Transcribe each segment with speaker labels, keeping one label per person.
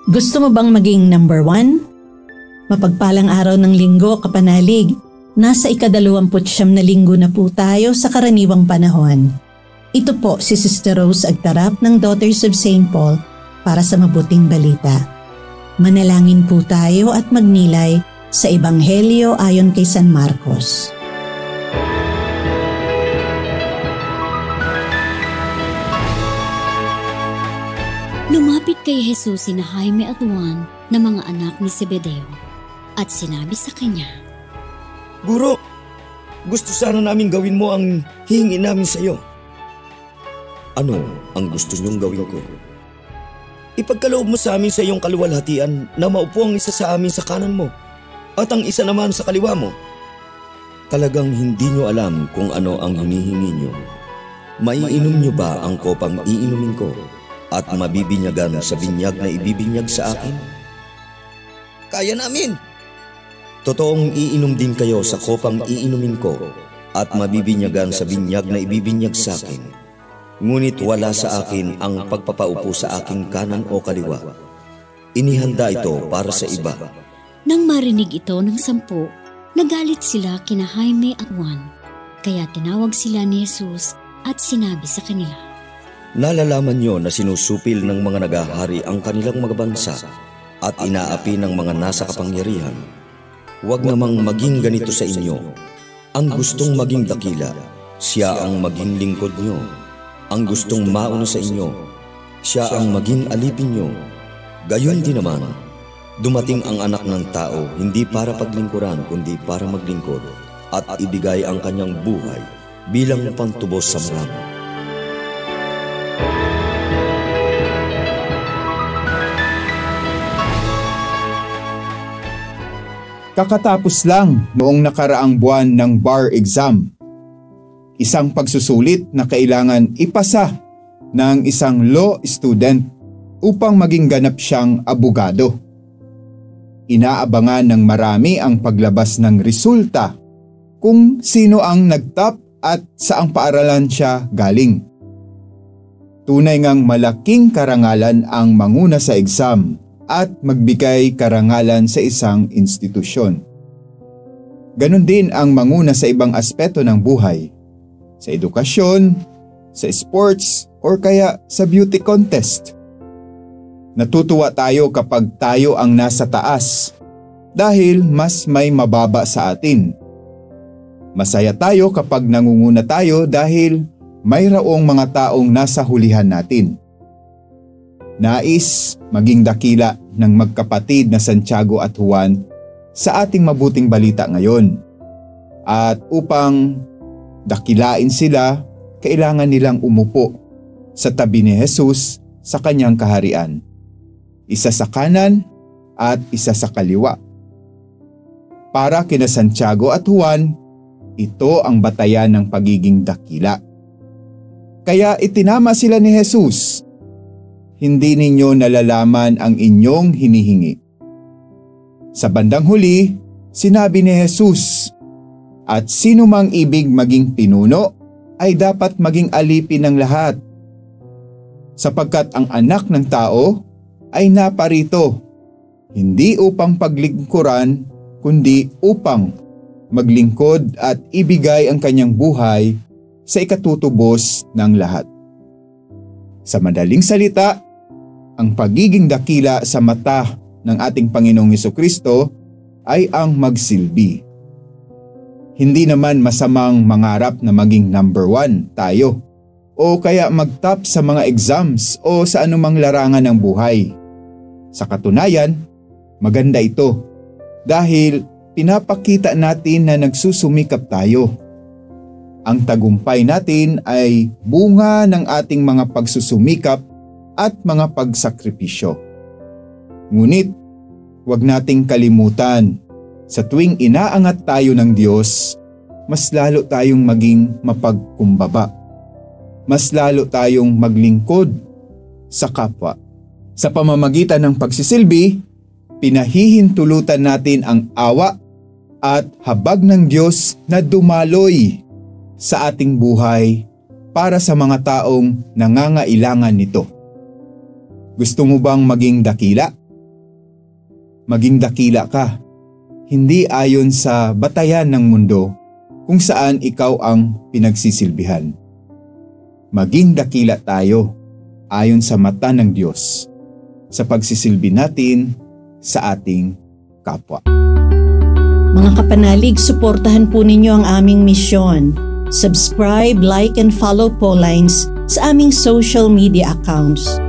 Speaker 1: Gusto mo bang maging number 1? Mapagpalang araw ng linggo, kapanalig. Nasa ika-29 na linggo na po tayo sa karaniwang panahon. Ito po si Sister Rose Agtarap ng Daughters of St. Paul para sa mabuting balita. Manalangin po tayo at magnilay sa Ebanghelyo ayon kay San Marcos.
Speaker 2: Lumapit kay Jesus sina Jaime at Juan na mga anak ni Zebedeo at sinabi sa kanya,
Speaker 3: Guro, gusto sana namin gawin mo ang hihingin namin sa iyo. Ano ang gusto niyong gawin ko? Ipagkaloob mo sa amin sa iyong kaluwalhatian na maupo ang isa sa amin sa kanan mo at ang isa naman sa kaliwa mo. Talagang hindi niyo alam kung ano ang hinihingi niyo. Maiinom niyo ba ang kopang iinumin ko at mabibinyagan sa binyag na ibibinyag sa akin? Kaya namin! Totoong iinom din kayo sa kopang iinumin ko at mabibinyagan sa binyag na ibibinyag sa akin. Ngunit wala sa akin ang pagpapaupo sa aking kanan o kaliwa. Inihanda ito para sa iba.
Speaker 2: Nang marinig ito ng 10, nagalit sila kina Jaime at Juan. Kaya tinawag sila ni Jesus at sinabi sa kanila,
Speaker 3: Nalalaman niyo na sinusupil ng mga nagahari ang kanilang mga bansa at inaapi ng mga nasa kapangyarihan. Huwag namang maging ganito sa inyo. Ang gustong maging dakila, siya ang maging lingkod niyo. Ang gustong mauna sa inyo, siya ang maging alipin niyo. Gayon din naman, dumating ang Anak ng Tao hindi para paglingkuran kundi para maglingkod at ibigay ang kanyang buhay bilang pantubos sa marami.
Speaker 4: Kakatapos lang noong nakaraang buwan ng bar exam. Isang pagsusulit na kailangan ipasa ng isang law student upang maging ganap siyang abogado. Inaabangan ng marami ang paglabas ng resulta kung sino ang nagtap at saang paaralan siya galing. Tunay ngang malaking karangalan ang manguna sa exam at magbigay karangalan sa isang institusyon. Ganon din ang manguna sa ibang aspeto ng buhay, sa edukasyon, sa sports, or kaya sa beauty contest. Natutuwa tayo kapag tayo ang nasa taas dahil mas may mababa sa atin. Masaya tayo kapag nangunguna tayo dahil mayroong mga taong nasa hulihan natin. Nais maging dakila ng magkapatid na Santiago at Juan sa ating mabuting balita ngayon. At upang dakilain sila, kailangan nilang umupo sa tabi ni Jesus sa kanyang kaharian. Isa sa kanan at isa sa kaliwa. Para kina Santiago at Juan, ito ang batayan ng pagiging dakila. Kaya itinama sila ni Jesus. Hindi ninyo nalalaman ang inyong hinihingi. Sa bandang huli, sinabi ni Jesus, at sino mang ibig maging pinuno ay dapat maging alipin ng lahat. Sapagkat ang Anak ng Tao ay naparito, hindi upang paglingkuran, kundi upang maglingkod at ibigay ang kanyang buhay sa ikatutubos ng lahat. Sa madaling salita, ang pagiging dakila sa mata ng ating Panginoong Hesukristo ay ang magsilbi. Hindi naman masamang mangarap na maging number 1 tayo o kaya mag-top sa mga exams o sa anumang larangan ng buhay. Sa katunayan, maganda ito dahil pinapakita natin na nagsusumikap tayo. Ang tagumpay natin ay bunga ng ating mga pagsusumikap at mga pagsakripisyo. Ngunit, huwag nating kalimutan, sa tuwing inaangat tayo ng Diyos, mas lalo tayong maging mapagkumbaba. Mas lalo tayong maglingkod sa kapwa. Sa pamamagitan ng pagsisilbi, pinahihintulutan natin ang awa at habag ng Diyos na dumaloy sa ating buhay para sa mga taong nangangailangan nito. Gusto mo bang maging dakila maging dakila ka, hindi ayon sa batayan ng mundo kung saan ikaw ang pinagsisilbihan. Maging dakila tayo ayon sa mata ng Diyos sa pagsisilbi natin sa ating kapwa.
Speaker 1: Mga kapanalig, suportahan po ninyo ang aming misyon. Subscribe, like, and follow po Lines sa aming social media accounts.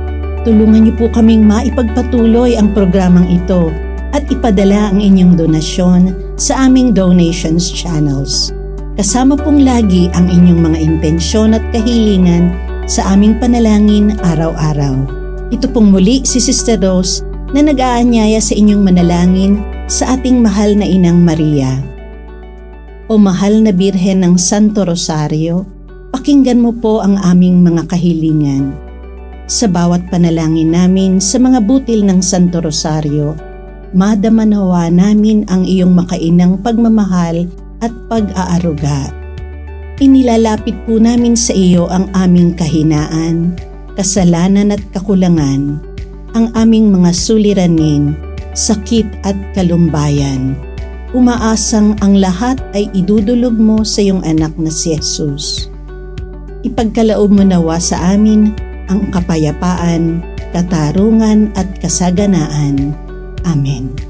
Speaker 1: Tulungan niyo po kaming maipagpatuloy ang programang ito at ipadala ang inyong donasyon sa aming donations channels. Kasama pong lagi ang inyong mga intensyon at kahilingan sa aming panalangin araw-araw. Ito pong muli si Sister Rose na nag-aanyaya sa inyong manalangin sa ating mahal na Inang Maria. O mahal na Birhen ng Santo Rosario, pakinggan mo po ang aming mga kahilingan. Sa bawat panalangin namin sa mga butil ng Santo Rosario, madama nawa namin ang iyong makainang pagmamahal at pag-aaruga. Inilalapit po namin sa iyo ang aming kahinaan, kasalanan at kakulangan, ang aming mga suliranin, sakit at kalumbayan. Umaasang ang lahat ay idudulog mo sa iyong anak na si Jesus. Ipagkaloob mo nawa sa amin ang kapayapaan, katarungan at kasaganaan. Amen.